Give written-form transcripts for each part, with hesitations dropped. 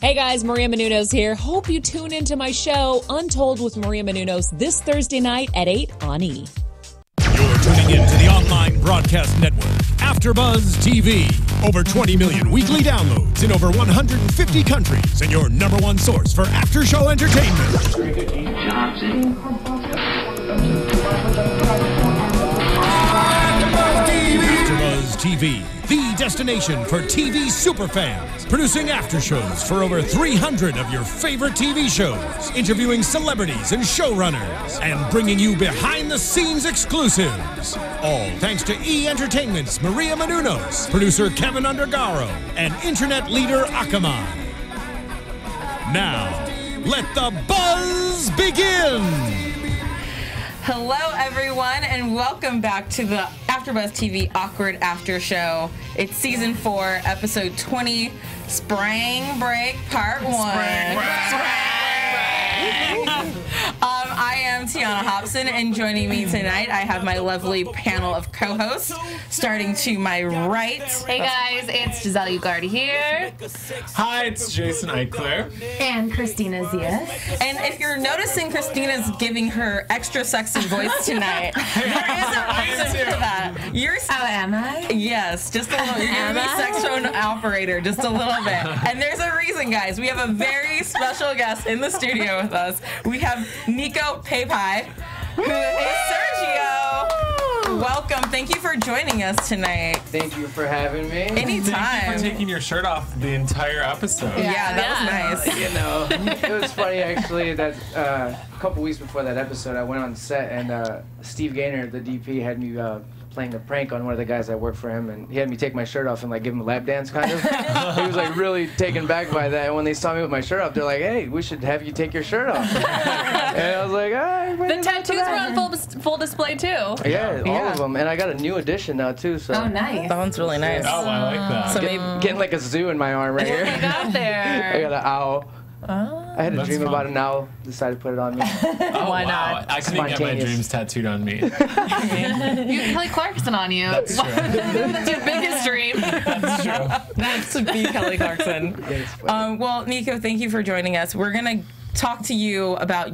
Hey guys, Maria Menounos here. Hope you tune into my show, Untold with Maria Menounos, this Thursday night at 8 on E! You're tuning in to the online broadcast network, AfterBuzz TV. Over 20 million weekly downloads in over 150 countries, and your number one source for after-show entertainment. AfterBuzz TV, the destination for TV superfans. Producing aftershows for over 300 of your favorite TV shows. Interviewing celebrities and showrunners. And bringing you behind-the-scenes exclusives. All thanks to E! Entertainment's Maria Menounos, producer Kevin Undergaro, and internet leader Akamai. Now, let the buzz begin! Hello, everyone, and welcome back to the AfterBuzz TV Awkward After Show. It's Season 4, Episode 20, Sprang Break, Part 1. I am Tiana Hobson, and joining me tonight, I have my lovely panel of co-hosts. Starting to my right. Hey guys, it's Giselle Ugardi here. Hi, it's Jason Eichler. And Christina Zias. And if you're noticing, Christina's giving her extra sexy voice tonight. There is a reason for that. Am I? Yes, just a little. You're going to be sex phone operator, just a little bit. And there's a reason, guys. We have a very special guest in the studio with us. We have Niko Pepaj, who is Sergio. Welcome. Thank you for joining us tonight. Thank you for having me. Anytime. Thank you for taking your shirt off the entire episode. Yeah, that was nice. You know, it was funny actually that a couple weeks before that episode, I went on set and Steve Gaynor, the DP, had me playing a prank on one of the guys that worked for him, and he had me take my shirt off and like give him a lap dance kind of. He was like really taken back by that, and when they saw me with my shirt off, they're like, "Hey, we should have you take your shirt off." And I was like, "All right." The tattoos were on full display too. Yeah, all of them, and I got a new edition now too. So. Oh, nice. That one's really nice. Oh, I like that. So Getting like a zoo in my arm right here. You got there. I got an owl. I had a That's dream fun. about an owl. Decided to put it on me. Oh, Why wow. not? I couldn't get my Spontaneous. dreams tattooed on me. You have Kelly Clarkson on you. That's true. That's your biggest dream. That's true. That's to be Kelly Clarkson. Well, Niko, thank you for joining us. We're going to talk to you about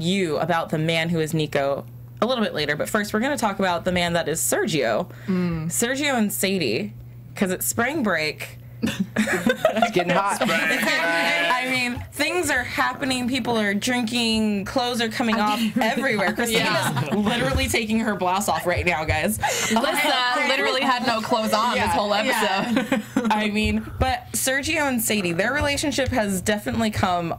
the man who is Niko a little bit later. But first, we're going to talk about the man that is Sergio. Sergio and Sadie, because it's spring break. It's getting hot. I mean, things are happening. People are drinking. Clothes are coming off everywhere. Christina's literally taking her blouse off right now, guys. Alyssa literally had no clothes on this whole episode. Yeah. I mean, but Sergio and Sadie, their relationship has definitely come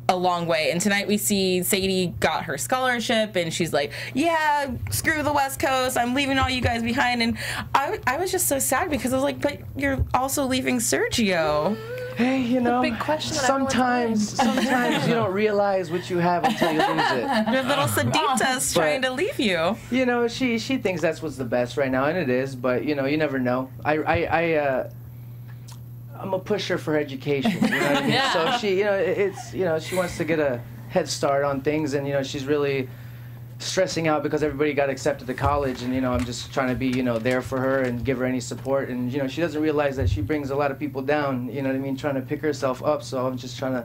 a long way. And tonight we see Sadie got her scholarship and she's like, yeah, screw the West Coast, I'm leaving all you guys behind. And I was just so sad because I was like, but you're also leaving Sergio. Hey, you know, big question that sometimes you don't realize what you have until you lose it. Your little Sadita's trying to leave you. You know, she thinks that's what's the best right now, and it is, but you know, you never know. I'm a pusher for education, you know what I mean? Yeah. So she, you know, it's, you know, she wants to get a head start on things, and you know, she's really stressing out because everybody got accepted to college, and you know, I'm just trying to be, you know, there for her and give her any support, and you know, she doesn't realize that she brings a lot of people down, you know what I mean, trying to pick herself up. So I'm just trying to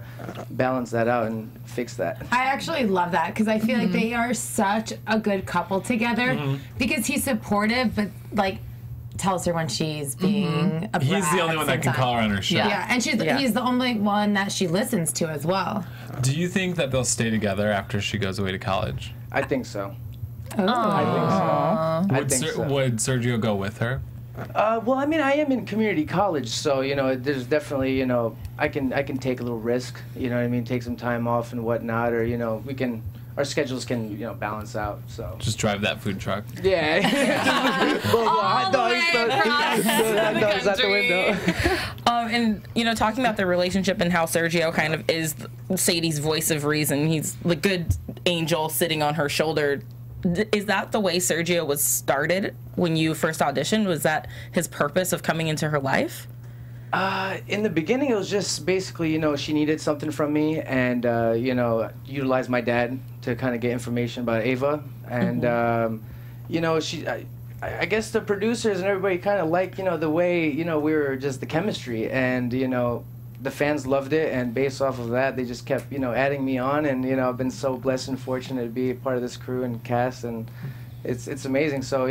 balance that out and fix that. I actually love that because I feel like they are such a good couple together because he's supportive, but like tells her when she's being a brat. He's the only one that can call her on her shit. Yeah, and he's the only one that she listens to as well. Do you think that they'll stay together after she goes away to college? I think so. Oh. I think so. Would Sergio go with her? Well, I mean, I am in community college, so you know, there's definitely, you know, I can take a little risk, you know what I mean, take some time off and whatnot, or you know, our schedules can, you know, balance out. So Just drive that food truck. yeah, hot dogs out the window. And you know, talking about the relationship and how Sergio kind of is Sadie's voice of reason. He's the good angel sitting on her shoulder. Is that the way Sergio was started when you first auditioned? Was that his purpose of coming into her life? In the beginning, it was just basically, you know, she needed something from me, and you know, utilized my dad to kind of get information about Ava, and you know, I guess the producers and everybody kind of liked, you know, the way, you know, we were just the chemistry, and you know, the fans loved it, and based off of that, they just kept, adding me on, and, I've been so blessed and fortunate to be a part of this crew and cast, and it's amazing. So,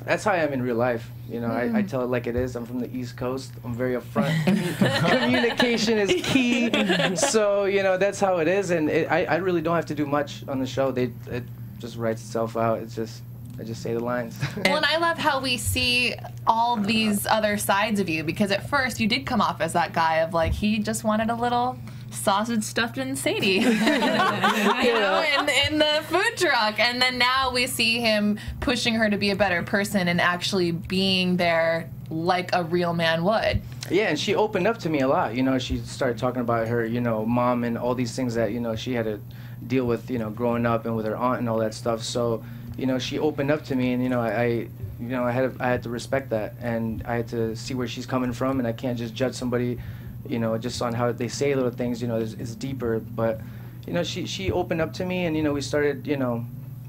that's how I am in real life. I tell it like it is. I'm from the East Coast. I'm very upfront. Communication is key. So, that's how it is, and I really don't have to do much on the show. It just writes itself out. I just say the lines. Well, and I love how we see all these other sides of you, because at first you did come off as that guy of like, he just wanted a little sausage stuffed in Sadie, in the food truck, and then now we see him pushing her to be a better person and actually being there like a real man would. Yeah, and she opened up to me a lot. She started talking about her, mom and all these things that, she had to deal with, growing up and with her aunt and all that stuff. So, she opened up to me, and I had to respect that, and I had to see where she's coming from, and I can't just judge somebody, just on how they say little things. It's deeper. But, she opened up to me, and we started,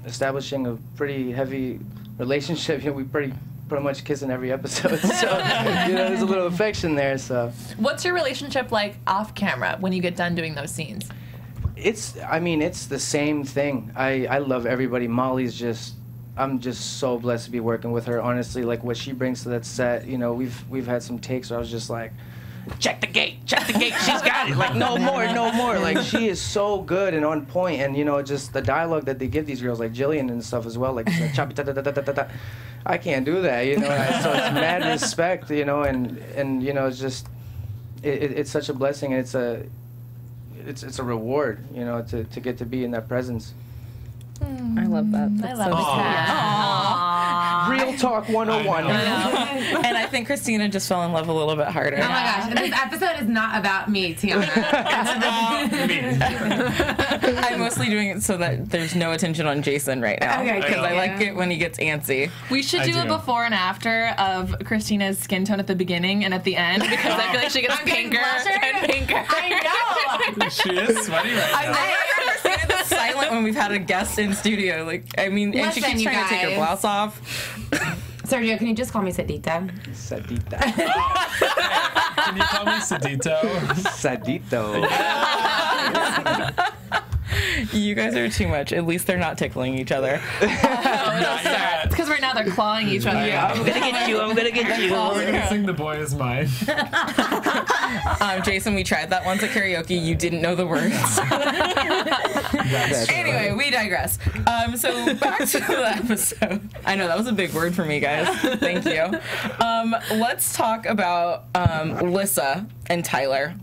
establishing a pretty heavy relationship. We pretty much kiss in every episode, so there's a little affection there. So, what's your relationship like off camera when you get done doing those scenes? It's the same thing. I love everybody. I'm just so blessed to be working with her. Honestly, like what she brings to that set, we've had some takes where I was just like, check the gate, she's got it. Like, no more. Like, she is so good and on point, and just the dialogue that they give these girls, like Jillian and stuff as well, like choppy ta ta ta ta ta ta. I can't do that, so it's mad respect, and it's just it's such a blessing, and it's a reward, to get to be in that presence. I love that. That's so Real Talk 101. And I think Christina just fell in love a little bit harder. Oh my gosh, and this episode is not about me, Tiana. I'm mostly doing it so that there's no attention on Jason right now. Okay, because I like it when he gets antsy. We should do a before and after of Christina's skin tone at the beginning and at the end, because I feel like she gets pinker and pinker. I know. She is sweaty right now. I never seen it this silent when we've had a guest in studio. And she Listen, keeps you trying to take her guys. blouse off. Sergio, can you just call me Sadita? Sadita. Can you call me Sadito? Sadito. You guys are too much. At least they're not tickling each other. Not yet. It's because right now they're clawing each other. Yeah, I'm gonna get you. We're gonna sing The Boy Is Mine. Jason, we tried that once at karaoke. You didn't know the words. Anyway, we digress. So back to the episode. I know that was a big word for me, guys. Thank you. Let's talk about Lissa and Tyler.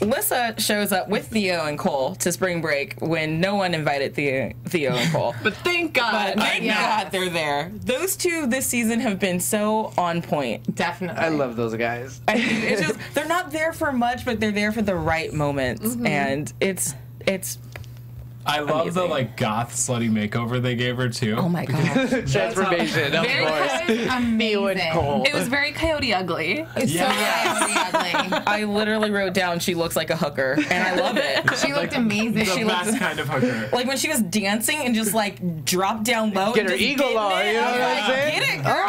Lissa shows up with Theo and Cole to spring break when no one invited Theo and Cole. But thank God. Thank God they're there. Those two this season have been so on point. Definitely. I love those guys. It's just, they're not there for much, but they're there for the right moments, and it's I love amazing. the goth slutty makeover they gave her too. Oh my God. Transformation, of Very course. amazing. Cole. It was very Coyote Ugly. It's so ugly. I literally wrote down she looks like a hooker, and I love it. She looked amazing. The best kind of hooker. Like when she was dancing and just dropped down low Get and her just eagle on, it. you know I was what I'm like, saying? get it, girl.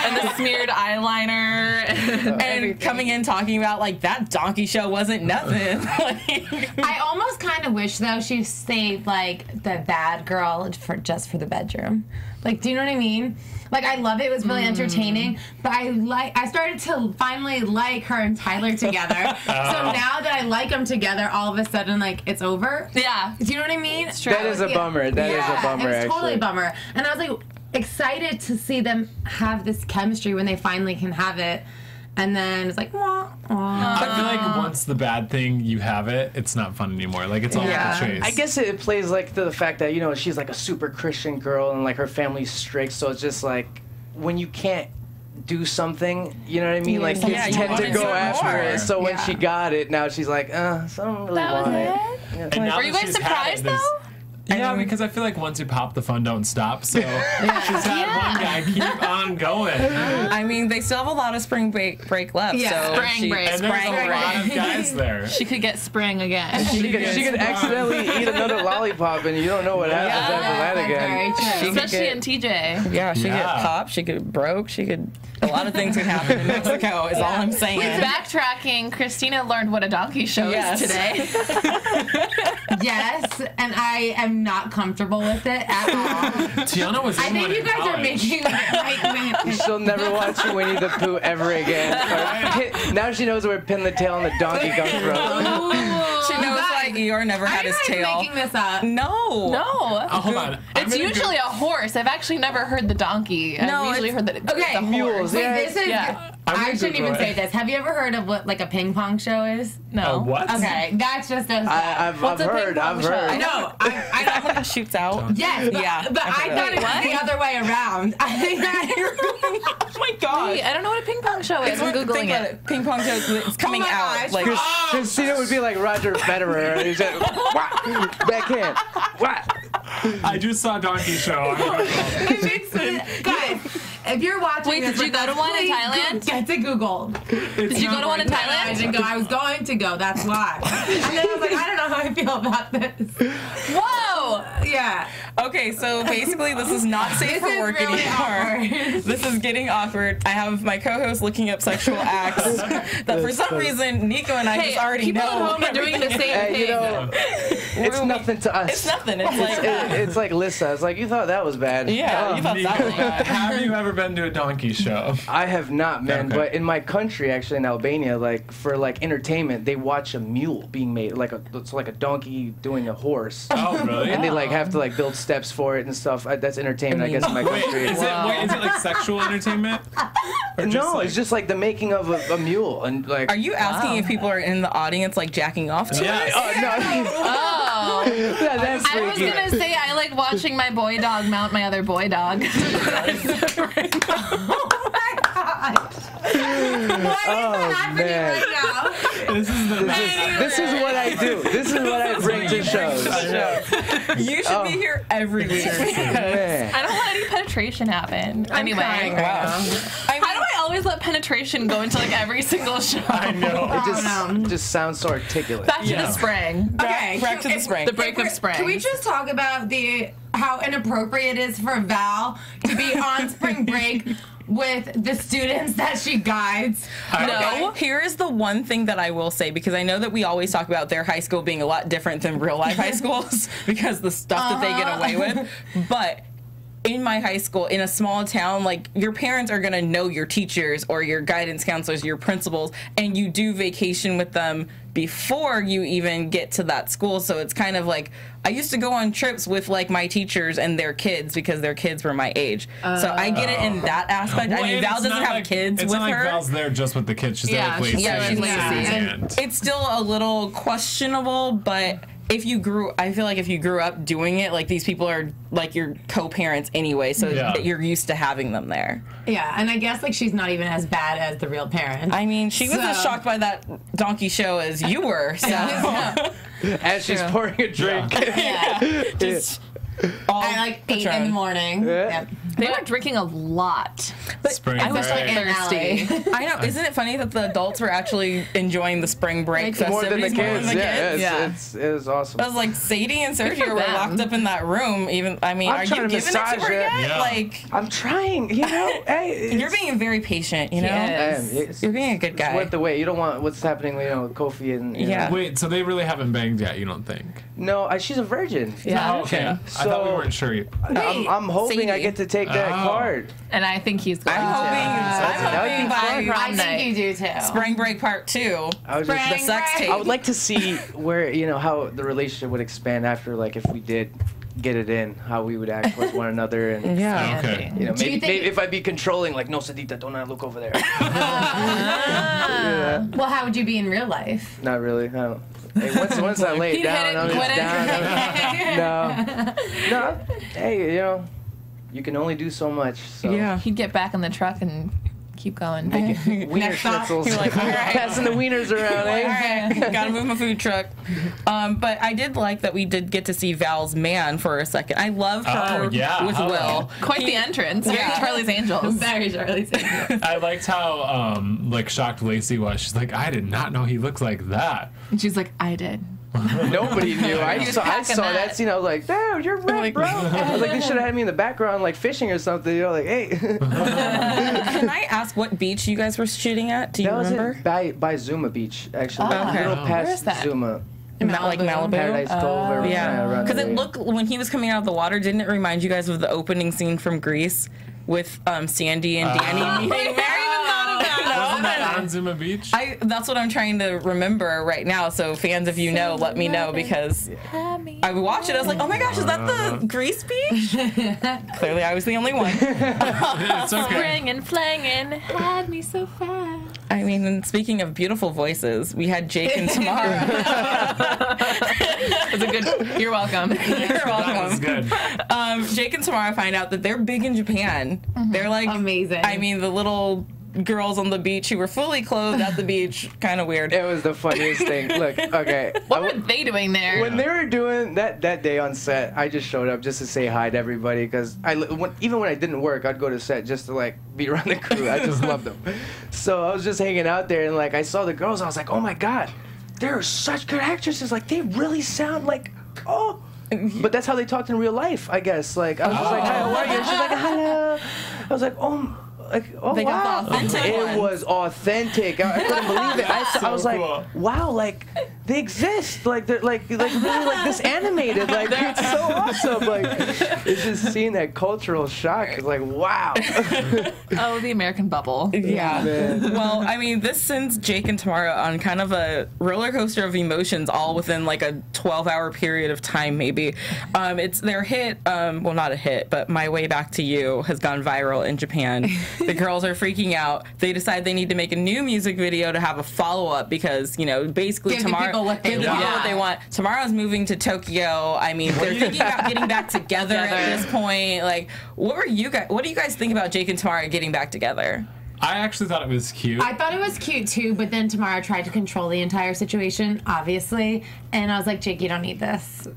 And the smeared eyeliner. And coming in talking about that donkey show wasn't nothing. I almost kind of wish though she stayed the bad girl just for the bedroom. Do you know what I mean? I love it. It was really entertaining, but I started to finally like her and Tyler together. So now that I like them together, all of a sudden it's over. Yeah. Do you know what I mean? It's true. That is a bummer. That is a bummer, It was totally a actually. bummer. And I was excited to see them have this chemistry when they finally can have it. And then it's wah, wah. I feel like once the bad thing you have it, it's not fun anymore. It's all about the chase. I guess it plays to the fact that she's a super Christian girl and her family's strict, so it's just when you can't do something, you know what I mean? Kids Yeah, you tend want to to go do after more. it. So when she got it, now she's so I don't really want it. And now Were you that guys she's had surprised though? Yeah, because I feel like once you pop, the fun don't stop. So she's had one guy keep on going. I mean, they still have a lot of spring break left. Yeah. So Sprang break. And there's a lot of guys there. She could get Sprang again. She could accidentally eat another lollipop, and you don't know what happens after that again. She could Especially get- in TJ. Yeah, she could get popped, she could broke, she could. A lot of things could happen in Mexico, is all I'm saying. Backtracking, Christina learned what a donkey show is today. Yes, and I am not comfortable with it at all. Tiana was in I think one you in guys are college. making it She'll never watch Winnie the Pooh ever again. Now she knows where Pin the Tail and the donkey comes from. She knows why Eeyore never had his tail. making this up. No. No. Oh, hold on. It's usually a horse. I've actually never heard the donkey. No, I've usually it's- heard that it's Okay, the mules. horse. Wait, Yeah, this is. yeah. I shouldn't even Google say it. this. Have you ever heard of what like a ping pong show is? No. What? Okay, that's just a. I've What's a ping heard. pong I've show? heard. No, I know when it shoots out. yes, but, Yeah, but I've I heard thought it was the other way around. I think that. Oh my god. Wait, I don't know what a ping pong show is. I'm Think Googling about it. Ping pong show is coming my out. gosh. Like, Christina would be like Roger Federer. He's like, what? Backhand. What? I just saw Donkey Show. It makes me, guys, if you're watching Wait, this did you with go to us, one in please Thailand? Get to Google. Did you go to one in No, I Thailand? didn't go. I was going to go. That's why. And then I was like, I don't know how I feel about this. Whoa! Yeah. okay, so basically this is not safe This for is work really anymore. awkward. This is getting awkward. I have my co-host looking up sexual acts that for some reason Nico and I Hey, just already people know. at home are doing the same Hey, thing. you know, it's nothing to us. It's nothing. It's like It's like Lissa. It's like, you thought that was bad. yeah, you thought that was bad. Have you ever been to a Donkey Show? I have not, man. Okay. But in my country, actually in Albania, like for like entertainment, they watch a mule being made, it's like a donkey doing a horse, Oh, really? and they like have to like build steps for it and stuff. That's entertainment, I guess, in my Wait, country. is it like sexual entertainment? Or No, like- it's just like the making of a mule, and like. Are you asking if people are in the audience like jacking off to Yes. it? Oh no! Oh. Yeah, that's I was freaky. gonna say I like watching my boy dog mount my other boy dog. Oh man! This is the This is what I do. This is what I bring to shows. You should be here every week. Man. I don't let any penetration happen. Anyway, crying right now. how do I always let penetration go into like every single show? I know. It just sounds so articulate. Back to the Sprang. Okay, Back to the spring. The break of Sprang. Can we just talk about how inappropriate it is for Val to be on spring break with the students that she guides? No, here is the one thing that I will say, because I know that we always talk about their high school being a lot different than real life high schools because the stuff that they get away with. But in my high school, in a small town, like your parents are gonna know your teachers or your guidance counselors, your principals, and you do vacation with them before you even get to that school. So it's kind of like I used to go on trips with like my teachers and their kids because their kids were my age. So I get it in that aspect. Well, I mean, and Val it's doesn't not have like, kids it's with not like her. Val's there just with the kids. She's Yeah, there with she's Lacey. lazy. And It's still a little questionable, but I feel like if you grew up doing it, like these people are like your co-parents anyway, so Yeah. that you're used to having them there. Yeah, and I guess like she's not even as bad as the real parent. I mean, she was as So- shocked by that donkey show as you were, so As she's pouring a drink. Yeah. just all At like 8 in the Patron. morning. Yeah. Yep. They were drinking a lot. Spring I was break. like thirsty. I know. Isn't it funny that the adults were actually enjoying the spring break More than the festivities kids. Yeah. It was awesome. I was like, Sadie and Sergio were them. locked up in that room. Even, I mean, I'm are you trying giving to it to massage her it. yet? Yeah. Like, I'm trying, you know. Hey, you're being very patient, you know? it's You're being a good guy. worth the wait. You don't want what's happening, you know, with Kofi and you Yeah. know. Wait, so they really haven't banged yet, you don't think? No, she's a virgin. Yeah. Oh, okay. I So- thought we weren't sure. I'm hoping I Sadie. get to take that Oh. card. And I think he's going I'm to. hoping That'd be by I think you do too. Spring Break Part 2, I was the just, sex tape. I would like to see where, you know, how the relationship would expand after, like, if we did get it in, how we would act towards one another, and Yeah. Okay. you know, Do you maybe, think- if I'd be controlling, like, no, Sadita, don't look over there. Well, how would you be in real life? Not really. I don't. Hey, once I lay it He'd down, hit it I'm and just quit it. down. No. Hey, you know, you can only do so much. So. Yeah. He'd get back in the truck and Keep going. Wiener schnitzels. You're like, all right. Passing the wieners around, All eh? right, gotta move my food truck. But I did like that we did get to see Val's man for a second. I love her with Will. Quite the entrance. Very Charlie's Angels. Very Charlie's Angels. I liked how like shocked Lacey was. She's like, I did not know he looked like that. And she's like, I did. Nobody knew. I saw that scene. I was like, "Damn, you're right, bro." I was like, "They should have had me in the background, like fishing or something." You know, like, "Hey." Can I ask what beach you guys were shooting at? Do you remember? Was by Zuma Beach, actually. Okay. A little Where past is that? Zuma. Like Malibu? Paradise Cove. Yeah. Because it looked, when he was coming out of the water, didn't it remind you guys of the opening scene from Grease with Sandy and Danny meeting? Wasn't that on Zuma Beach? That's what I'm trying to remember right now. So fans, if you know, let me know, because I watched it. I was like, oh my gosh, is that the Grease beach? Clearly, I was the only one. It's okay. Spring and flangin' had me so fast. I mean, and speaking of beautiful voices, we had Jake and Tamara. That's a good. You're welcome. You're welcome. That was good. Jake and Tamara find out that they're big in Japan. They're like Amazing. I mean, the little girls on the beach who were fully clothed at the beach, kind of weird. It was the funniest thing. Look, okay. What were they doing there? When they were doing that day on set, I just showed up just to say hi to everybody, because even when I didn't work, I'd go to set just to like be around the crew. I just loved them. So I was just hanging out there, and like I saw the girls, I was like, oh my god, they're such good actresses. Like they really sound like, oh. But that's how they talked in real life, I guess. Like I was just like, hi, how are you? And she's like, hello. I was like, oh. Like, oh They got wow. the authentic It ones. was authentic. I couldn't believe it. I was like, cool. wow, like they exist. Like they're like really like this animated. Like it's so awesome. Like it's just seeing that cultural shock. It's like wow. Oh, the American bubble. Yeah. Man. Well, I mean, this sends Jake and Tamara on kind of a roller coaster of emotions, all within like a 12-hour period of time, maybe. It's their hit, well, not a hit, but My Way Back to You has gone viral in Japan. The girls are freaking out. They decide they need to make a new music video to have a follow-up because, you know, basically Give the people what they give want. people what they want. Tamara's moving to Tokyo. I mean, they're thinking about getting back together at this point. Like, what do you guys think about Jake and Tamara getting back together? I actually thought it was cute. I thought it was cute too, but then Tamara tried to control the entire situation, obviously, and I was like, Jake, you don't need this.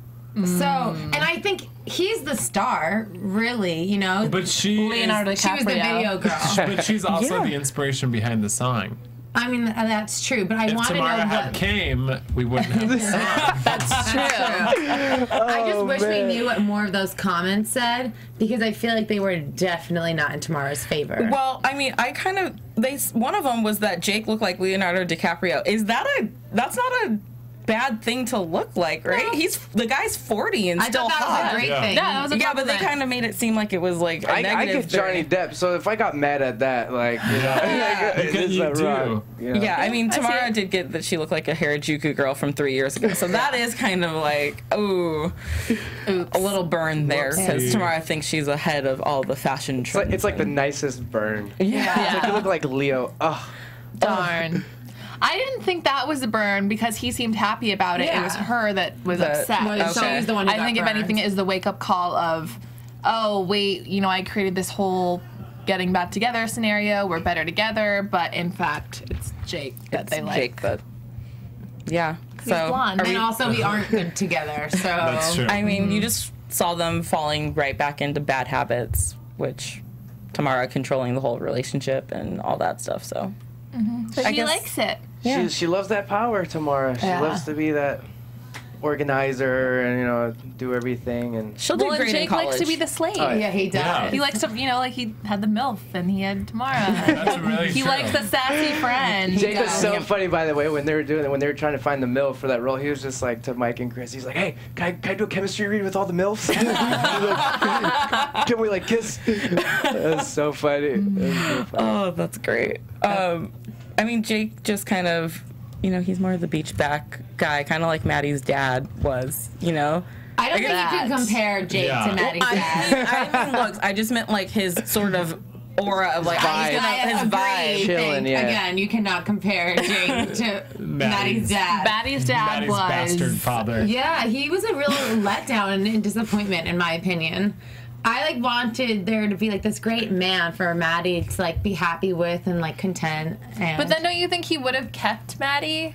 So, and I think he's the star, really, you know. But Leonardo She was the video girl. But she's also the inspiration behind the song. I mean, that's true, but I If want to know Tamara had what. came, we wouldn't have the song. That's true. I just wish man. we knew what more of those comments said, because I feel like they were definitely not in Tamara's favor. Well, I mean, one of them was that Jake looked like Leonardo DiCaprio. That's not a bad thing to look like, right? No. The guy's 40 and I still thought that hot. was a great Yeah. thing. Yeah, that was a Yeah, but they compliment. kind of made it seem like it was like a I negative get Johnny thing. Depp, so if I got mad at that, like, you know, You it's do. wrong. You know? Yeah, I mean, I see Tamara it. did get that she looked like a Harajuku girl from 3 years ago. So that is kind of like, ooh, a little burn there, because Whoopsie. Tamara thinks she's ahead of all the fashion trends. It's like the nicest burn. yeah. It's like you look like Leo. Oh, Darn. I didn't think that was a burn because he seemed happy about it. Yeah. It was her that was upset. Well, Okay. she's the one who I got think if burned. anything, it is the wake-up call of, oh, wait, you know, I created this whole getting back together scenario. We're better together. But in fact, it's Jake that they like. Jake, but yeah. He's blonde. And also, we aren't good together, so. That's true. I mean, you just saw them falling right back into bad habits, which Tamara controlling the whole relationship and all that stuff. So But I he guess- likes it. Yeah. she loves that power, Tamara. She Yeah. loves to be that organizer and, you know, do everything. And she'll do Well, and great in Jake college. likes to be the slave. Oh, Yeah, he does. Yeah. He likes to, you know, like he had the MILF and he had Tamara. That's really He true. likes the sassy friend. Jake was does. so funny, by the way, when they were doing it, when they were trying to find the MILF for that role. He was just like to Mike and Chris. He's like, "Hey, can I do a chemistry read with all the MILFs? Can we like kiss?" That was so funny. That was so funny. Oh, that's great. I mean, Jake just kind of, you know, he's more of the beach back guy, kind of like Maddie's dad was, you know. I don't think you can compare Jake Yeah. to Maddie's I dad. didn't mean looks. I just meant like his sort of aura of like vibe. his agree. vibe. Chilling, yeah. Again, you cannot compare Jake to Maddie's dad. Maddie's dad Maddie's was. bastard father. Yeah, he was a real letdown and disappointment, in my opinion. I like wanted there to be like this great man for Maddie to like be happy with and like content. And But then don't you think he would have kept Maddie?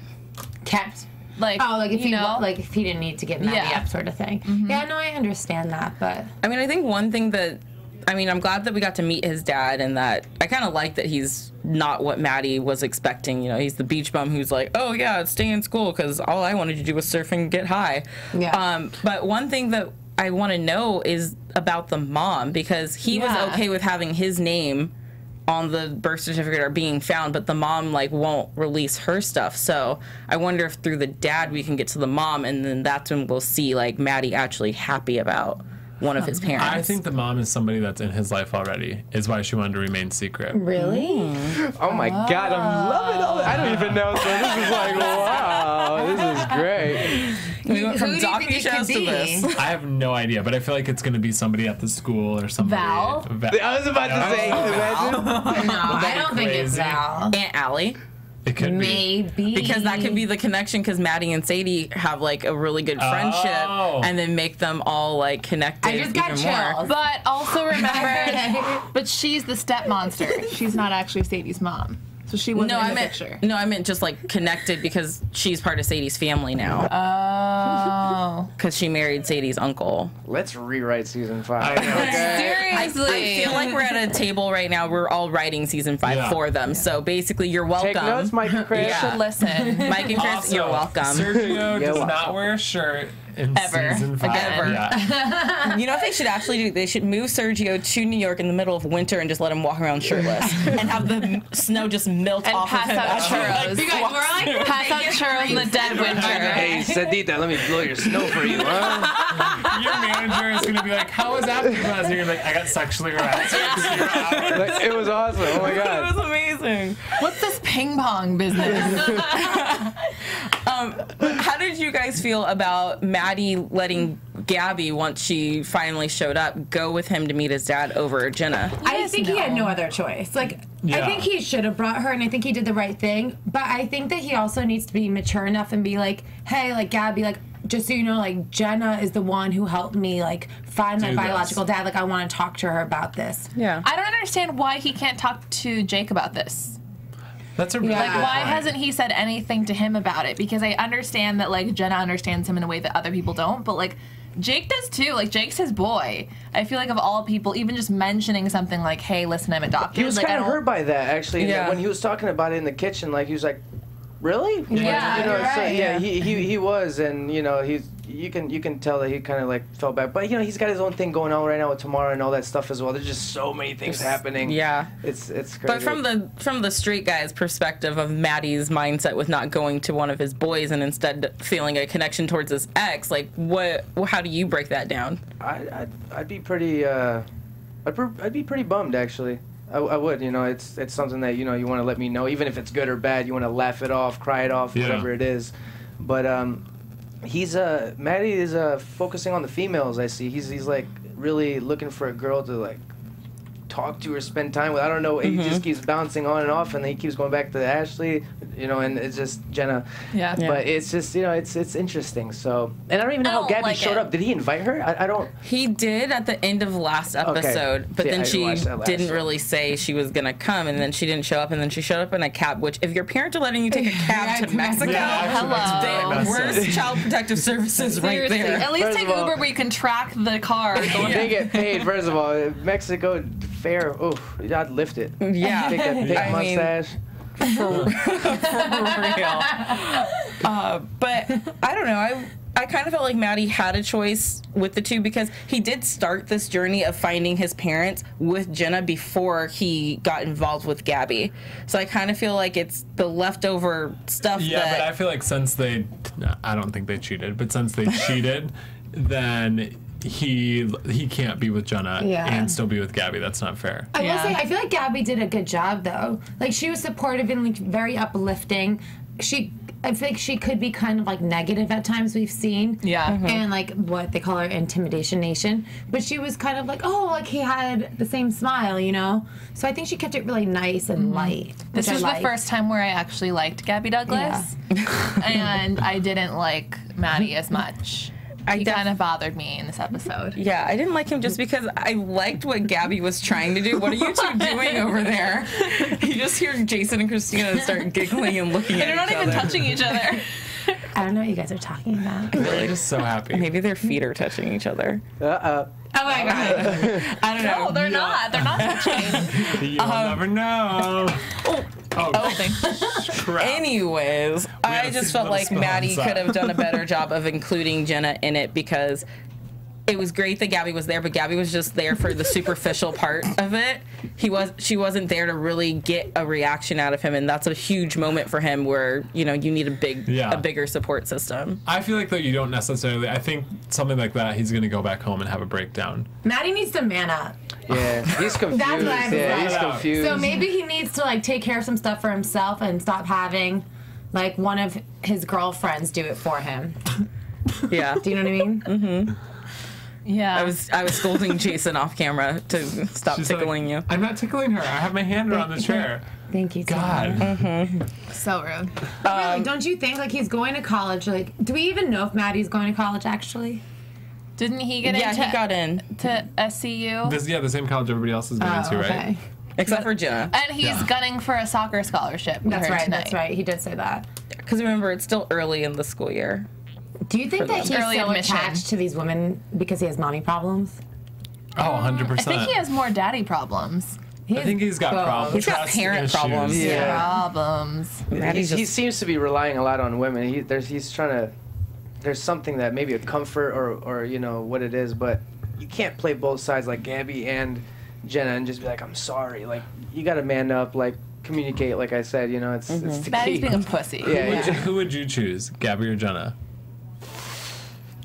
kept. Like, Like if you if he didn't need to get Maddie up, sort of thing. Mm-hmm. Yeah, no, I understand that, but I mean, I think one thing that, I mean, I'm glad that we got to meet his dad, and that I kind of like that he's not what Maddie was expecting. You know, he's the beach bum who's like, oh yeah, stay in school because all I wanted to do was surf and get high. Yeah. But one thing that I want to know is about the mom, because he was okay with having his name on the birth certificate or being found, but the mom like won't release her stuff. So I wonder if through the dad we can get to the mom, and then that's when we'll see like Maddie actually happy about one of his parents. I think the mom is somebody that's in his life already. Is why she wanted to remain secret. really? Oh my God, I'm loving all this. I don't even know. So this is like, wow, this is great. We went from Who do you think docu it could shows to be? this. I have no idea, but I feel like it's going to be somebody at the school or somebody. Val? I was about to say, imagine. No, I don't think it's crazy? Val. Aunt Allie. It could be. Maybe. Because that could be the connection, because Maddie and Sadie have like a really good friendship, Oh. and then make them all like connected I just got even more. chills. But also remember, but she's the step monster. She's not actually Sadie's mom. So she wasn't No, in I the meant picture. no, I meant just like connected because she's part of Sadie's family now, Oh. because she married Sadie's uncle. Let's rewrite season 5. I know. Seriously. I feel like we're at a table right now. We're all writing season 5 Yeah. for them. So basically, you're welcome. Take notes, Mike and Chris. Yeah. Should listen. Mike and Chris, Also, you're welcome. Sergio does welcome. not wear a shirt in Ever. season 5. Ever. Yeah. You know what they should actually do? They should move Sergio to New York in the middle of winter and just let him walk around shirtless and have the snow just melt And off pass of him. out as he, churros. You guys, we're like Pass out churros in the dead winter. Hey, Sadita, let me blow your snow for you, huh? Your manager is going to be like, how was AfterBuzz? And you're like, I got sexually harassed. because you were out. Like, it was awesome. Oh my It God. was amazing. What's this ping pong business? How did you guys feel about Maddie letting Gabby, once she finally showed up, go with him to meet his dad over Jenna? I think he had no other choice. Like, Yeah. I think he should have brought her, and I think he did the right thing. But I think that he also needs to be mature enough and be like, hey, like, Gabby, like, just so you know, like, Jenna is the one who helped me, like, find my Do this. biological dad. Like, I want to talk to her about this. Yeah. I don't understand why he can't talk to Jake about this. That's a really Like, good Why point. hasn't he said anything to him about it? Because I understand that, like, Jenna understands him in a way that other people don't, but, like, Jake does too. Like, Jake's his boy. I feel like of all people, even just mentioning something like, hey, listen, I'm adopted. He was like, kind of I don't- hurt by that, actually. Yeah. When he was talking about it in the kitchen, like, he was like, really? Yeah, You know, you're so, right, yeah, yeah. he was, and, you know, you can tell that he kind of, like, felt bad. But, you know, he's got his own thing going on right now with Tamara and all that stuff as well. There's just so many things happening. Yeah. It's crazy. But from the straight guy's perspective of Maddie's mindset with not going to one of his boys and instead feeling a connection towards his ex, like how do you break that down? I'd be pretty I'd be pretty bummed, actually. I would, you know, it's something that, you know, you want to let me know, even if it's good or bad. You want to laugh it off, cry it off, Yeah. whatever it is. But Maddie is focusing on the females. I see he's like really looking for a girl to like talk to or spend time with. I don't know. He just keeps bouncing on and off, and then he keeps going back to Ashley, you know, and it's just Jenna. Yeah. But it's just, you know, it's interesting. So, and I don't even know I how don't Gabby like showed it. up. Did he invite her? I don't. He did at the end of last episode, but Yeah, I then didn't she watch that last didn't one. really say she was gonna come, and then she didn't show up, and then she showed up in a cab. Which, if your parents are letting you take a cab to Mexico, Yeah, actually, that's Hello. really messed up. where's Child Protective Services right Seriously, there? at least First take of all- Uber where you can track the car. They get paid, first of all. Mexico fare, oof, I'd lift it. Yeah. Take that thick I mean, mustache. for real. But I don't know. I kind of felt like Maddie had a choice with the two, because he did start this journey of finding his parents with Jenna before he got involved with Gabby. So I kind of feel like it's the leftover stuff Yeah, that... but I feel like since I don't think they cheated, but since they cheated, then he can't be with Jenna Yeah. and still be with Gabby. That's not fair. I will Yeah. say, I feel like Gabby did a good job, though. Like, she was supportive and, like, very uplifting. I feel like she could be kind of, like, negative at times, we've seen. Yeah. Mhm. And, like, what they call her Intimidation Nation. But she was kind of like, oh, like, he had the same smile, you know? So I think she kept it really nice and light. This which was I the liked. first time where I actually liked Gabby Douglas, and I didn't like Maddie as much. He kind of bothered me in this episode. Yeah, I didn't like him just because I liked what Gabby was trying to do. What are you two doing over there? You just hear Jason and Christina start giggling and looking at each other. They're not even touching each other. I don't know what you guys are talking about. We're just so happy. Maybe their feet are touching each other. Oh my god. I don't know. No, they're not. They're not touching. You'll never know. Crap. Anyways, I a just few felt little like spills Maddie on could have done a better job of including Jenna in it because it was great that Gabby was there, but Gabby was just there for the superficial part of it. She wasn't there to really get a reaction out of him, and that's a huge moment for him where, you know, you need a bigger support system. I feel like, though, you don't necessarily... I think something like that, he's going to go back home and have a breakdown. Maddie needs to man up. Yeah, he's confused. That's what I was like. He's confused. So maybe he needs to like take care of some stuff for himself and stop having like one of his girlfriends do it for him. Yeah. Do you know what I mean? Mm-hmm. Yeah. I was scolding Jason off camera to stop She's tickling like, you. I'm not tickling her. I have my hand around the chair. Thank you. God. So rude. Really, don't you think like he's going to college? Like, do we even know if Maddie's going to college actually? Didn't he get Yeah, into he got in. to SCU? The same college everybody else is going to, right? Except for Jenna. And he's gunning for a soccer scholarship. That's right. Tonight. That's right. He did say that. Because remember, it's still early in the school year. Do you think that he's Early so admission. attached to these women because he has mommy problems? Oh, 100%. I think he has more daddy problems. I think he's got problems. He's got Trust parent issues. problems. Yeah. Problems. He seems to be relying a lot on women. He's trying to. There's something that maybe a comfort or you know what it is, but you can't play both sides like Gabby and Jenna and just be like, I'm sorry. Like you got to man up. Like communicate. Like I said, you know, it's the Maddie's key. being a pussy. Yeah. Who would you choose, Gabby or Jenna?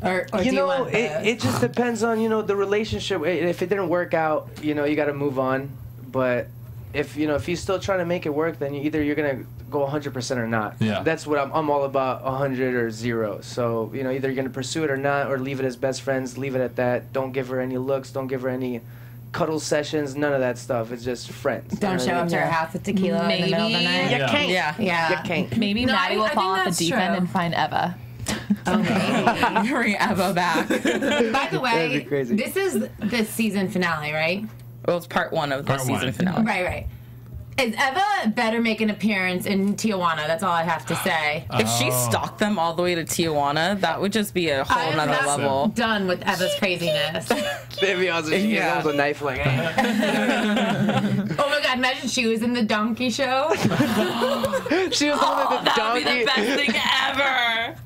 Or You do know, want the- it just depends on, you know, the relationship. If it didn't work out, you know, you got to move on. But if he's still trying to make it work, then you're going to go 100% or not. Yeah. That's what I'm all about, 100 or 0. So, you know, either you're going to pursue it or not, or leave it as best friends, leave it at that. Don't give her any looks, don't give her any cuddle sessions, none of that stuff. It's just friends. Don't show up to her house with tequila in the middle of the night. You can't. Yeah. You can't. Maybe No, Maddie I will think fall off the that's deep end true. and find Eva. Okay. Bring Eva back. By the That'd way, be crazy. this is the season finale, right? Well, it's part 1 of the Part season one. finale. Right. Is Eva better make an appearance in Tijuana? That's all I have to say. If she stalked them all the way to Tijuana, that would just be a whole I'm nother not level. done with Eva's craziness. Maybe also she Yeah. has a knife like, hey. Oh my god, imagine she was in the donkey show. She was on the That would be donkey. the best thing ever.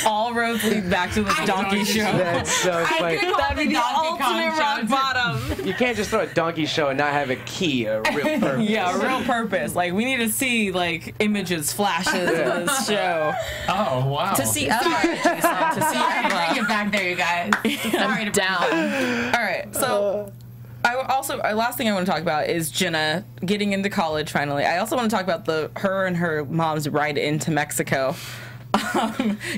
All roads lead back to the donkey show. That's so funny. That'd be the ultimate rock bottom. You can't just throw a donkey show and not have a key, a real purpose. Yeah, real purpose. Like, we need to see, like, images, flashes of this show. Oh, wow. To see Eva, Jason. To see Bring Eva. it back there, you guys. Sorry to Down. All right, so last thing I want to talk about is Jenna getting into college finally. I also want to talk about her and her mom's ride into Mexico,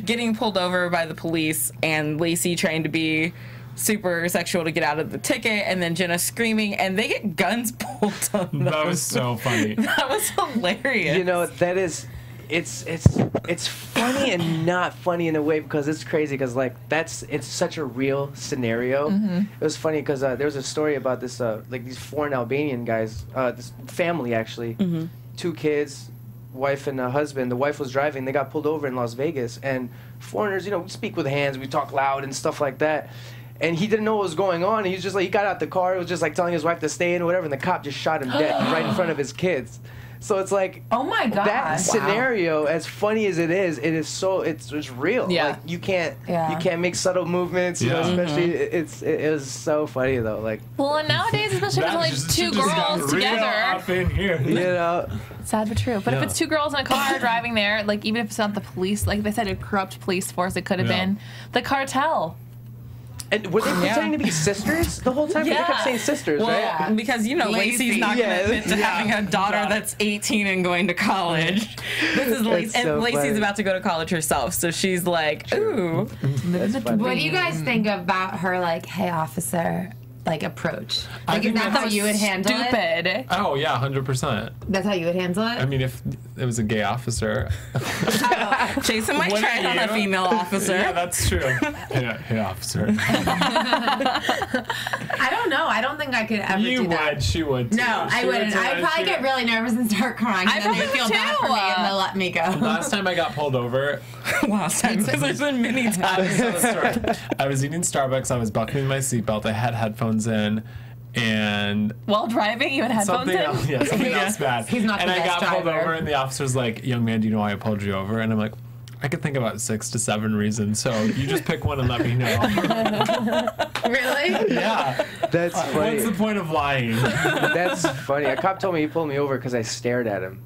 getting pulled over by the police, and Lacey trying to be super sexual to get out of the ticket, and then Jenna screaming, and they get guns pulled on them. That was so funny. That was hilarious. You know, that is, it's funny and not funny in a way because it's crazy because like it's such a real scenario. It was funny because there was a story about this like these foreign Albanian guys, this family actually, 2 kids, wife and a husband. The wife was driving. They got pulled over in Las Vegas, and foreigners, you know, we speak with hands, we talk loud and stuff like that. And he didn't know what was going on. He was just like, he got out the car. He was just like telling his wife to stay in or whatever. And the cop just shot him dead right in front of his kids. So it's like, Oh my god. that scenario, as funny as it is it's real. Yeah. Like you can't Yeah. make subtle movements. You know, Yeah. especially it was so funny though. Like Well, and nowadays, especially if That it's just- only she 2 just got girls real together. up in here. you know, Sad but true. But if Yeah. it's 2 girls in a car driving there, like even if it's not the police, like they said, a corrupt police force, it could have Yeah. been the cartel. and were they pretending to be sisters the whole time? 'Cause they kept Yeah. saying sisters, right? Well, because, you know, Lacey's not going to admit to having a daughter that's 18 and going to college. This is Lacey, That's so and Lacey's funny. about to go to college herself, so she's like, ooh. That's funny. What do you guys think about her, like, hey, officer, like, approach? Like, if think that's how you would handle it? Stupid. Oh, yeah, 100%. That's how you would handle it? I mean, if it was a gay officer. Jason might What try it are on a you? female officer. Yeah, that's true. Hey, officer. I don't know. I don't think I could ever You do that. would. She would. Too. No, I She would wouldn't. too, I'd and probably she get would- really nervous and start crying. I And then they would probably feel bad too. for me and they'll let me go. Last time I got pulled over, Last time, because there's been many times. I was eating Starbucks. I was buckling my seatbelt. I had headphones in, and While driving, you had headphones something in? else, yeah, something else bad. He's not and the I best got pulled driver. over, and the officer's like, "Young man, do you know why I pulled you over?" And I'm like, "I could think about 6 to 7 reasons. So you just pick one and let me know." Really? Yeah. That's funny. What's the point of lying? That's funny. A cop told me he pulled me over because I stared at him.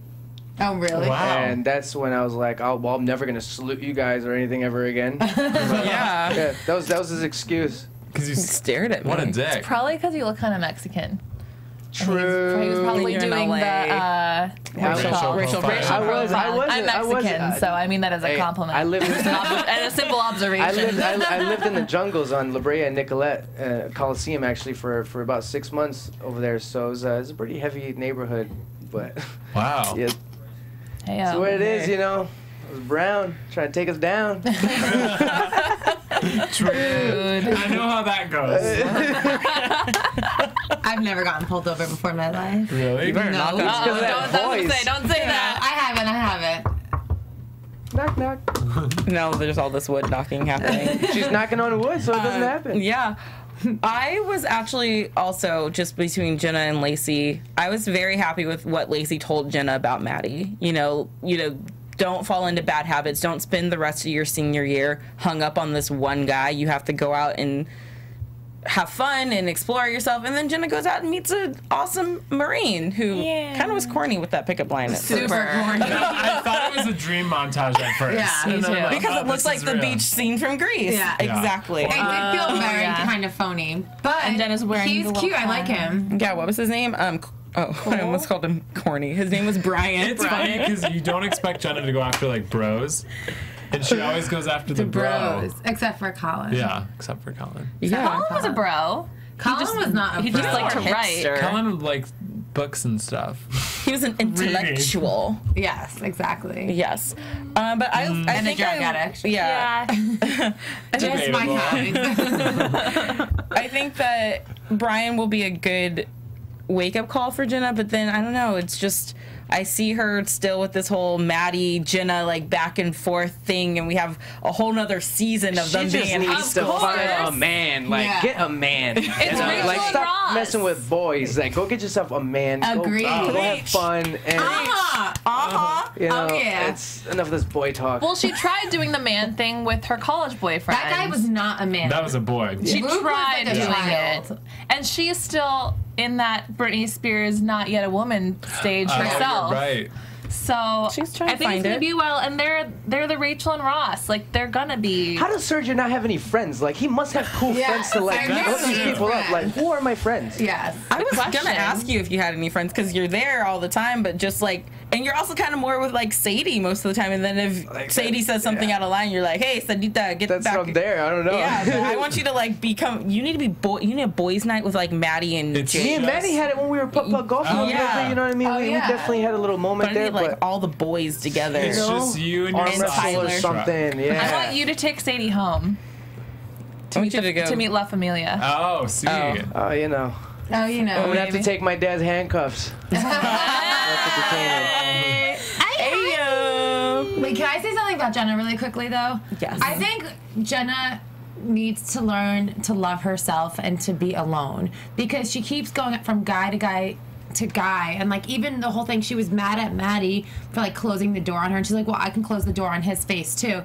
Oh, really? Wow. And that's when I was like, well, I'm never going to salute you guys or anything ever again. Yeah. Yeah, that was his excuse. Because you Stared at me. What a dick. Probably because you look kind of Mexican. True. He was probably You're in doing LA. what's it called? Racial Racial profile. I was- profile. I'm I wasn't- Mexican, so I mean that as a Hey, compliment. I lived in and a simple observation. I lived in the jungles on La Brea and Nicolette, Coliseum actually for about 6 months over there. So it was a pretty heavy neighborhood, but Wow. yeah, Hey, that's what it is, you know. It was Brown trying to take us down. True. I know how that goes. I've never gotten pulled over before in my life. Really? You better No. knock on Uh-oh, because of that voice. Don't say that. I haven't. Knock, knock. No, there's all this wood knocking happening. She's knocking on wood, so it doesn't happen. Yeah. I was actually also just between Jenna and Lacey. I was very happy with what Lacey told Jenna about Maddie. You know, don't fall into bad habits. Don't spend the rest of your senior year hung up on this one guy. You have to go out and have fun and explore yourself. And then Jenna goes out and meets an awesome Marine who kind of was corny with that pickup line. Super corny. I thought it was a dream montage at first. Yeah, And me then I'm too. like, Because oh, it looks this like is the real. beach scene from Greece. Yeah. Exactly. It did feel very yeah. kind of phony. But And Jenna's wearing he's the little cute. I like him. Yeah, what was his name? I almost called him corny. His name was Brian. It's funny because you don't expect Jenna to go after like bros, and she always goes after the bro. Bros. Except for Colin. Yeah, except for Colin. Yeah. Colin was a bro. Colin was not a He bro. just liked to write. Hipster. Colin liked books and stuff. He was an intellectual. Yes, exactly. Yes. But I And a think drug addict. Yeah. Just my Debatable. kind. I think that Brian will be a good wake-up call for Jenna, but then I don't know, it's just I see her still with this whole Maddie Jenna like back and forth thing, and we have a whole nother season of them She just being needs to find a man. Like, Yeah. get a man. It's Rachel like, and stop Ross. messing with boys. Like, go get yourself a man. Agreed. Go have fun. And, you know, Oh, yeah. it's enough of this boy talk. Well, she tried doing the man thing with her college boyfriend. That guy was not a man. That was a boy. She Luke was tried like a doing child. it, and she's still in that Britney Spears "Not Yet a Woman" stage herself. You're right. So She's trying I to think find it's gonna it. be well, and they're the Rachel and Ross. Like they're gonna be. How does Sergio not have any friends? Like, he must have cool Yeah, friends to, like, I know. hook these people up. Like, who are my friends? Yes. I was question. gonna ask you if you had any friends because you're there all the time, but just like, and you're also kind of more with like Sadie most of the time. And then if Like Sadie that, saw something yeah. out of line, you're like, "Hey, Sadita, get That's back." from there. I don't know. Yeah, but I want you to like become. You need to be You need a boys' night with like Maddie and It's Jake. Me and Maddie had it when we were golfing Oh, together. yeah. You know what I mean? Oh, we yeah. definitely had a little But moment I there. need like But all the boys together. It's know, just you and your arm wrestle or Tyler. something. I Yeah. want you to take Sadie home I want you to go. to meet La Familia. Oh, see. Oh. You know. Oh, you know. I'm gonna have to take my dad's handcuffs. Wait, can I say something about Jenna really quickly, though? Yes. I think Jenna needs to learn to love herself and to be alone because she keeps going from guy to guy to guy, and like even the whole thing, she was mad at Maddie for like closing the door on her, and she's like, well, I can close the door on his face too.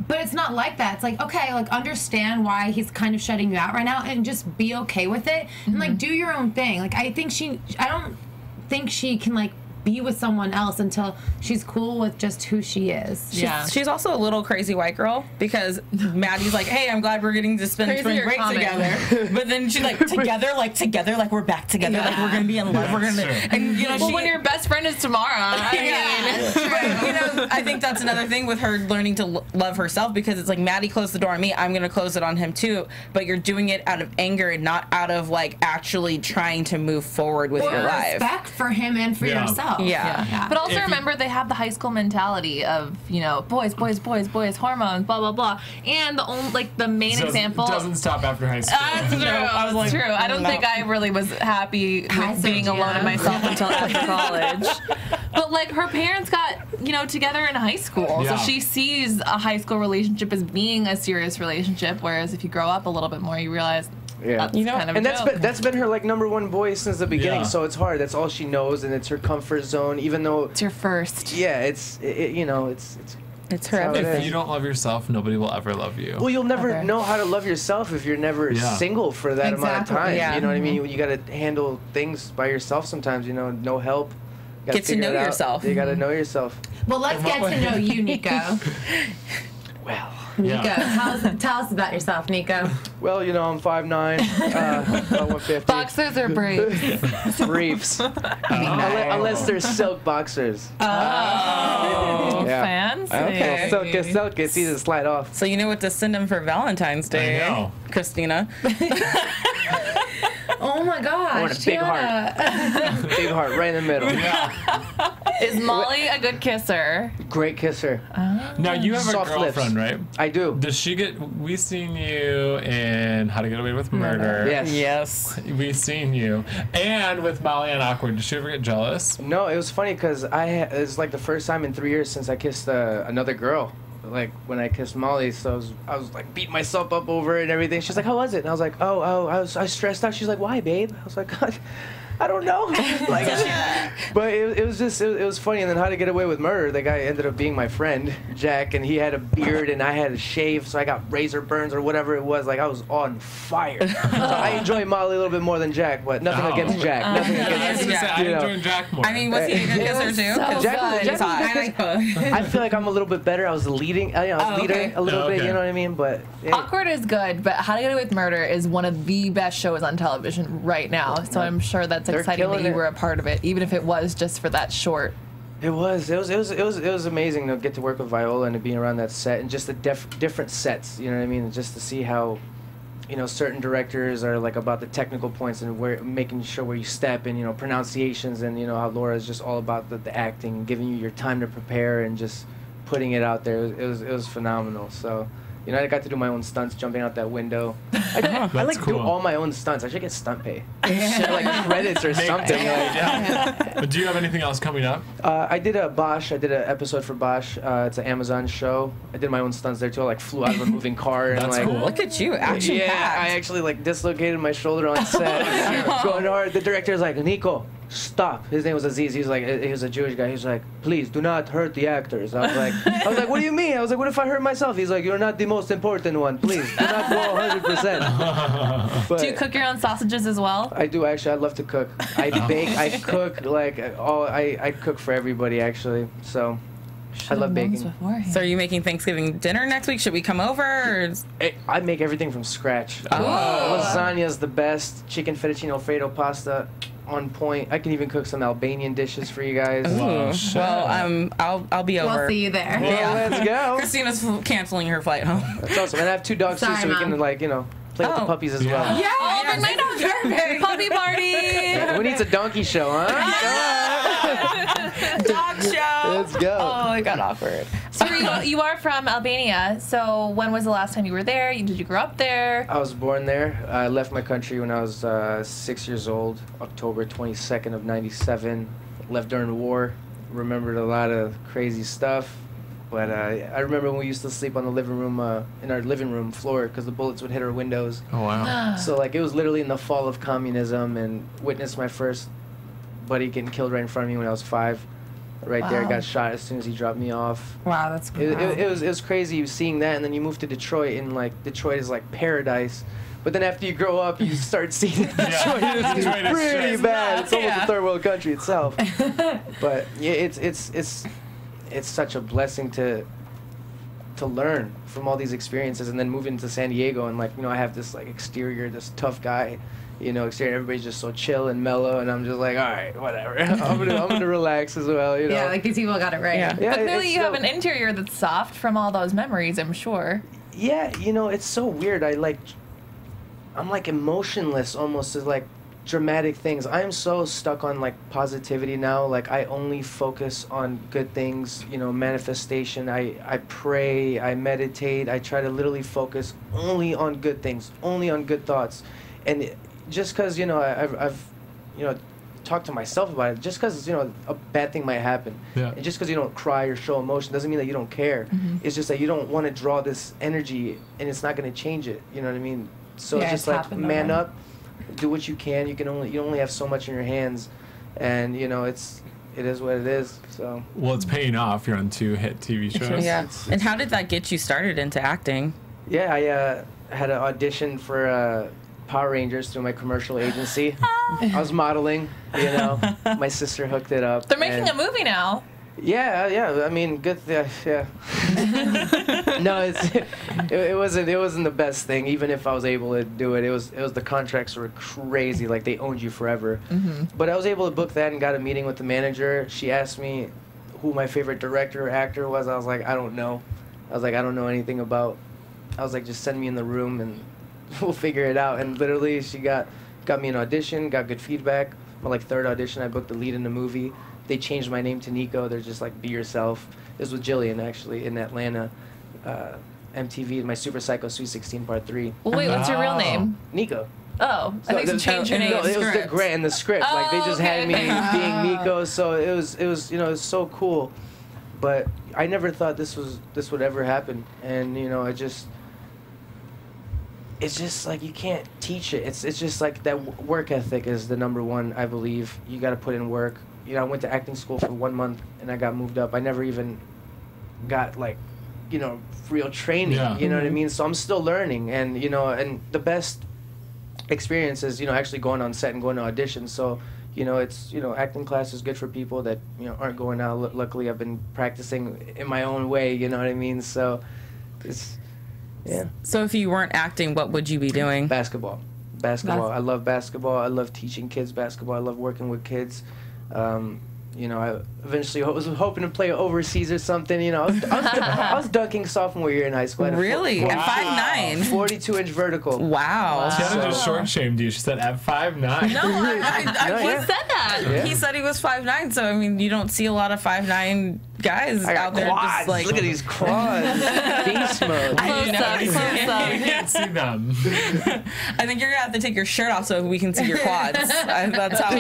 But it's not like that. It's like, okay, like understand why he's kind of shutting you out right now and just be okay with it and like do your own thing. Like I don't think she can like be with someone else until she's cool with just who she is. She's also a little crazy white girl because Maddie's like, "Hey, I'm glad we're getting to spend Crazy spring or break common? together." But then she's like, together, like we're back together, like we're gonna be in love, we're gonna, and you know, Well, when your best friend is tomorrow, I mean, But, you know, I think that's another thing with her learning to love herself because it's like Maddie closed the door on me, I'm gonna close it on him too. But you're doing it out of anger and not out of like actually trying to move forward with your life. Respect for him and for Yeah. yourself. yourself. Yeah. But also remember, they have the high school mentality of, you know, boys, hormones, blah, blah, blah. And the only, like, the main example doesn't stop after high school. That's true. I was like, True. I don't think I really was happy with being alone in myself until after college. But like her parents got, you know, together in high school, so she sees a high school relationship as being a serious relationship. Whereas if you grow up a little bit more, you realize. That's you know, kind of and a joke. that's been her like #1 boy since the beginning. Yeah. So it's hard. That's all she knows, and it's her comfort zone. Even though It's your first. yeah, you know, it's her how it everything. If you don't love yourself, nobody will ever love you. well, you'll never know how to love yourself if you're never single for that amount of time. Yeah. You know what I mean? You got to handle things by yourself sometimes. You know, no help. Gotta Get to figure know it out. yourself. You got to know yourself. Well, let's get to know you, Nico. Well. Nico, tell us about yourself, Nico. Well, you know, I'm 5'9", about 150. Boxers or briefs? Briefs. Unless they're silk boxers. Oh, Yeah. fancy. Okay. Silk, it's easy to slide off. So you know what to send him for Valentine's Day, I know. Christina. Oh my gosh. I want a big heart. Big heart right in the middle. Is Molly a good kisser? Great kisser. Now you have Soft a girlfriend, right? I do. Does she get? We seen you in How to Get Away with Murder. Yes. Yes. We seen you, and with Molly and Awkward. Did she ever get jealous? No, it was funny because it was like the first time in 3 years since I kissed another girl. Like when I kissed Molly, so I was like beating myself up over it and everything. She's like, "How was it?" And I was like, "Oh, I was stressed out." She's like, "Why, babe?" I was like, I don't know. Like, but it was funny. And then How to Get Away with Murder, the guy ended up being my friend, Jack, and he had a beard and I had a shave, so I got razor burns or whatever it was. Like I was on fire. So I enjoy Molly a little bit more than Jack, but nothing against Jack. Nothing against Jack. I enjoy Jack more. I mean, was he a good kisser too? so Jack He's hot. I feel like I'm a little bit better. I was leading, I was leader okay. a little bit, Okay. you know what I mean? But yeah. Awkward is good, but How to Get Away with Murder is one of the best shows on television right now. So I'm sure that's They're exciting that killing you it. were a part of it, even if it was just for that short. It was amazing to get to work with Viola and to be around that set and just the different sets, you know what I mean? And just to see how, you know, certain directors are like about the technical points and where making sure where you step and, you know, pronunciations, and, you know, how Laura is just all about the acting and giving you your time to prepare and just putting it out there. It was phenomenal. So, you know, I got to do my own stunts, jumping out that window. I like do cool. all my own stunts. I should get stunt pay. Like credits or something. But do you have anything else coming up? I did a Bosch. I did an episode for Bosch. It's an Amazon show. I did my own stunts there too. I like flew out of a moving car and That's like. cool. Look at you, action Yeah, packed. I actually like dislocated my shoulder on set. Going hard. The director's like, Niko, stop. His name was Aziz. He was a Jewish guy. He was like, please do not hurt the actors. I was like, what do you mean? I was like, what if I hurt myself? He's like, you're not the most important one. Please do not go 100%. But Do you cook your own sausages as well? I do actually. I love to cook. I bake. I cook like I cook for everybody actually. So I love baking. So are you making Thanksgiving dinner next week? Should we come over? Or... I make everything from scratch. Lasagna's the best. Chicken fettuccine alfredo pasta, on point. I can even cook some Albanian dishes for you guys. Ooh. Well, I'll be over. We'll see you there. Well, let's go. Christina's canceling her flight home. That's awesome. And I have 2 dogs too, Sorry, so we can Mom. like play with the puppies as well. Yeah, Oh, bring my dog. Puppy party. Who needs a donkey show, huh? Dog show. Let's go. Oh, it got awkward. So you are from Albania. So when was the last time you were there? Did you grow up there? I was born there. I left my country when I was 6 years old, October 22nd of '97. Left during the war. Remembered a lot of crazy stuff. But I remember when we used to sleep on the living room, in our living room floor, because the bullets would hit our windows. Oh wow. So like it was literally in the fall of communism, and witnessed my first buddy getting killed right in front of me when I was 5. Right there, Wow. got shot as soon as he dropped me off. Wow, that's cool. It was crazy seeing that, and then you move to Detroit, and like Detroit is like paradise. But then after you grow up, you start seeing that Detroit is Detroit is pretty shit. bad. It's almost Yeah. a third world country itself. But yeah, it's such a blessing to learn from all these experiences, and then moving to San Diego, and like, you know, I have this like exterior, this tough guy, you know, exterior, everybody's just so chill and mellow, and I'm just like, all right, whatever. I'm gonna relax as well, you know. Yeah, like these people got it right. Yeah. Yeah, But really, it's you have so- an interior that's soft from all those memories, I'm sure. Yeah, you know, it's so weird. I'm like emotionless almost. It's like dramatic things. I'm so stuck on like positivity now. Like I only focus on good things, you know, manifestation. I pray, I meditate, I try to literally focus only on good things, only on good thoughts. And just because, you know, I've you know, talked to myself about it, just because, you know, a bad thing might happen. Yeah. And just because you don't cry or show emotion doesn't mean that you don't care. It's just that you don't want to draw this energy and it's not going to change it. You know what I mean? So Yeah, it's just it's like happened man already. up. Do what you can. You only have so much in your hands, and you know it is what it is. So Well, it's paying off. You're on 2 hit TV shows. Yeah. And how did that get you started into acting? yeah, I had an audition for Power Rangers through my commercial agency. I was modeling. You know, my sister hooked it up. They're making and- a movie now. Yeah. I mean, good. Yeah. No, it wasn't the best thing. Even if I was able to do it, it was the contracts were crazy. Like they owned you forever. But I was able to book that and got a meeting with the manager. She asked me who my favorite director or actor was. I was like, I don't know. I was like, I don't know anything about. I was like, just send me in the room and we'll figure it out. And literally, she got me an audition, got good feedback. My like 3rd audition, I booked the lead in the movie. They changed my name to Niko. They're just like, be yourself. This was Jillian, actually, in Atlanta. MTV, my Super Psycho Sweet 16 Part 3. Well, wait, what's your real Oh. name? Nico. Oh, I think the- you changed your name. No, it was the script. grant in the script. Like they just had me okay. being Nico, so it was you know, it was so cool. But I never thought this would ever happen, and you know, it's just like you can't teach it. It's just like that work ethic is the number one. I believe you got to put in work. You know, I went to acting school for 1 month and I got moved up. I never even got like, you know, real training. Yeah. You know what I mean? So I'm still learning, and you know, and the best experience is, you know, actually going on set and going to auditions. So, you know, it's, you know, acting class is good for people that, you know, aren't going out. Luckily, I've been practicing in my own way. You know what I mean? So, it's yeah. So if you weren't acting, what would you be doing? Basketball. I love basketball. I love teaching kids basketball. I love working with kids. You know, I eventually was hoping to play overseas or something. You know, I was dunking sophomore year in high school. I had a Really? At 5'9"? 42-inch vertical. Wow. Jenna just short shamed you. She said at 5'9". No, No, he yeah. said that. Yeah. He said he was 5'9", so I mean, you don't see a lot of 5'9" guys I got out there quads. just like. Look at these quads. Beast mode. I know. Close up. You can't see them. I think you're gonna have to take your shirt off so we can see your quads. That's how.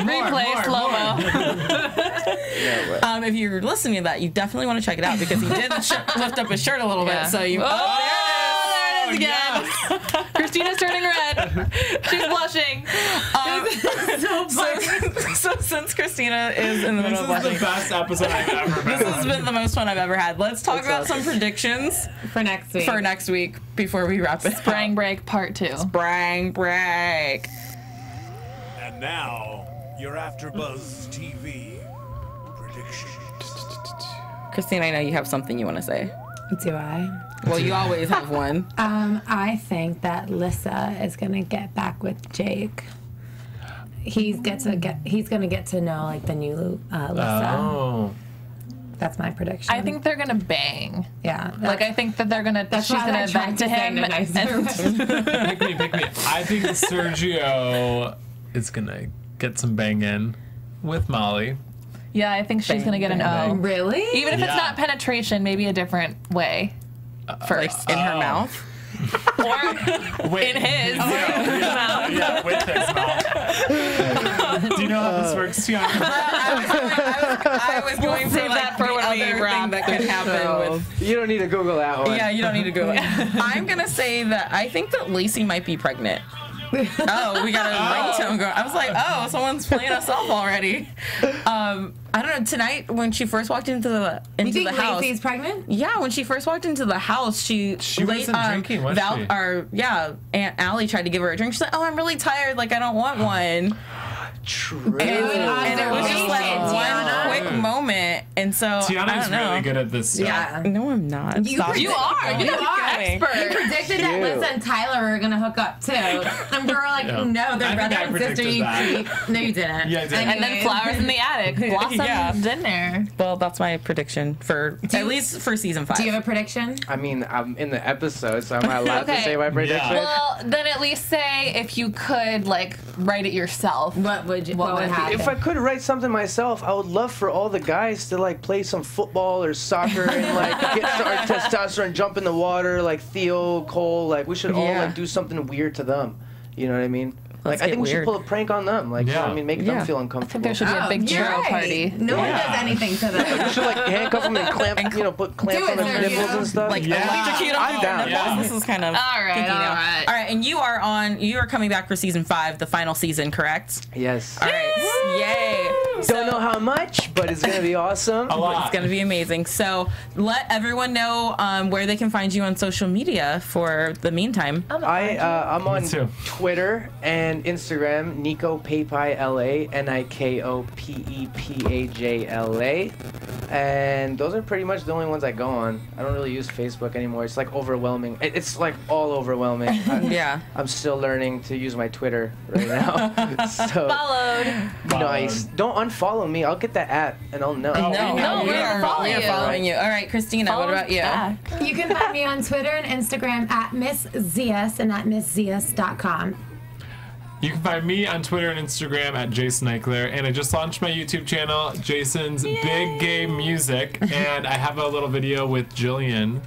Replay slow-mo. If you're listening to that, you definitely want to check it out because he did lift up his shirt a little Yeah. bit. So you. Oh, there it is again. Christina's turning red. She's blushing. So since Christina is in the middle of This is blushing, the best episode I've ever been this has been the most fun I've ever had. Let's talk What's about up? some predictions For next week. for next week before we wrap it. Sprang break part 2. Sprang break. And now, your AfterBuzz TV prediction. Christina, I know you have something you want to say. Do I? Well, you always have one. I think that Lissa is gonna get back with Jake. He's gonna get to know like the new Lissa. Oh. That's my prediction. I think they're gonna bang. yeah. Like I think that they're gonna. That's she's why gonna I tried vent to to say him. it in a nicer and- Pick me. I think Sergio is gonna get some bang in with Molly. yeah, I think she's gonna get an bang, O. bang. Really? Even if it's Yeah. not penetration, maybe a different way. First in her mouth. Or Wait. in his. Yeah, with his mouth. Do you know how this works, Tiana? I was going save for that for the when we other wrap thing that could happen with. You don't need to Google that one. Yeah, you don't need to go. I'm gonna say that I think that Lacey might be pregnant. Oh, we got a ringtone going. I was like, oh, someone's playing us off already. I don't know. Tonight, when she first walked into the You think house, Lacey's pregnant? yeah, when she first walked into the house, she wasn't drinking, was she? Aunt Allie tried to give her a drink. She's like, oh, I'm really tired. Like, I don't want one. True. And it was just like one quick moment, and so I Tiana's don't know. really good at this stuff. Yeah, no, I'm not. You are. You're expert. You predicted that Lisa and Tyler were gonna hook up too, and we were like, no, they're brother and sister. You creep. No, you didn't. Yeah, I did. And then flowers in the attic, blossoms in there. Well, that's my prediction for at least for season 5. Do you have a prediction? I mean, I'm in the episode, so am I allowed to say my prediction? Yeah. Well, then at least say if you could like write it yourself. What would happen? If I could write something myself, I would love for all the guys to like play some football or soccer and like get our testosterone, jump in the water, like Theo, Cole, like we should all like do something weird to them. You know what I mean? Like I think we should pull a prank on them. Like you know what I mean, make them feel uncomfortable. There should be a big churro party. No one does anything to them. We should like handcuff them and clamp, put clamps on their nipples and stuff. Like electrocute I'm down. Yeah. This is kind of all right. And you are coming back for season 5, the final season, correct? Yes. All right. Yay. Don't know how much, but it's gonna be awesome. A lot. It's gonna be amazing. So let everyone know where they can find you on social media for the meantime. I'm on Twitter and Instagram, Niko Pepaj LA, NIKOPEPAJLA, and those are pretty much the only ones I go on. I don't really use Facebook anymore. It's like overwhelming. It's like all overwhelming. Yeah. I'm still learning to use my Twitter right now. So Followed. nice. Don't unfollow me. I'll get that app and I'll know. No, we are following you. All right, Christina, what about you? You can find me on Twitter and Instagram at Miss Zias and at MissZias.com. You can find me on Twitter and Instagram at Jason Eichler, and I just launched my YouTube channel, Jason's Big Game Music, and I have a little video with Jillian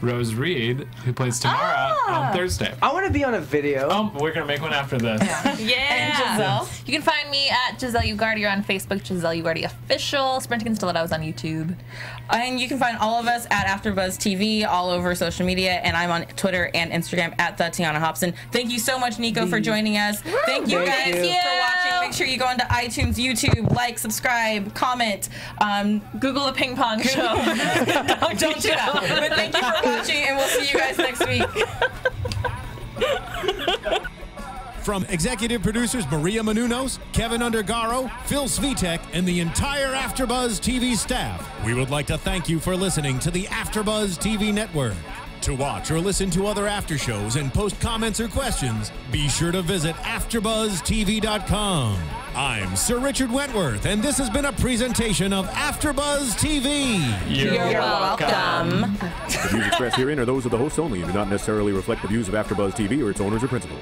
Rose Reed, who plays Tamara on Thursday. I want to be on a video. We're gonna make one after this. And Giselle. You can find me at Giselle Ugardi on Facebook, Giselle Ugardi Official. Sprinting and Stilettos on YouTube. And you can find all of us at AfterBuzz TV all over social media, and I'm on Twitter and Instagram at Tiana Hobson. Thank you so much, Niko, for joining us. Thank you guys for watching. Make sure you go into iTunes, YouTube, like, subscribe, comment. Google the Ping Pong Show. Don't do that. But thank you for watching, and we'll see you guys next week. From executive producers Maria Menounos, Kevin Undergaro, Phil Svitek, and the entire AfterBuzz TV staff, we would like to thank you for listening to the AfterBuzz TV network. To watch or listen to other after shows and post comments or questions, be sure to visit AfterBuzzTV.com. I'm Sir Richard Wentworth, and this has been a presentation of AfterBuzz TV. You're welcome. The views expressed herein are those of the hosts only and do not necessarily reflect the views of AfterBuzz TV or its owners or principals.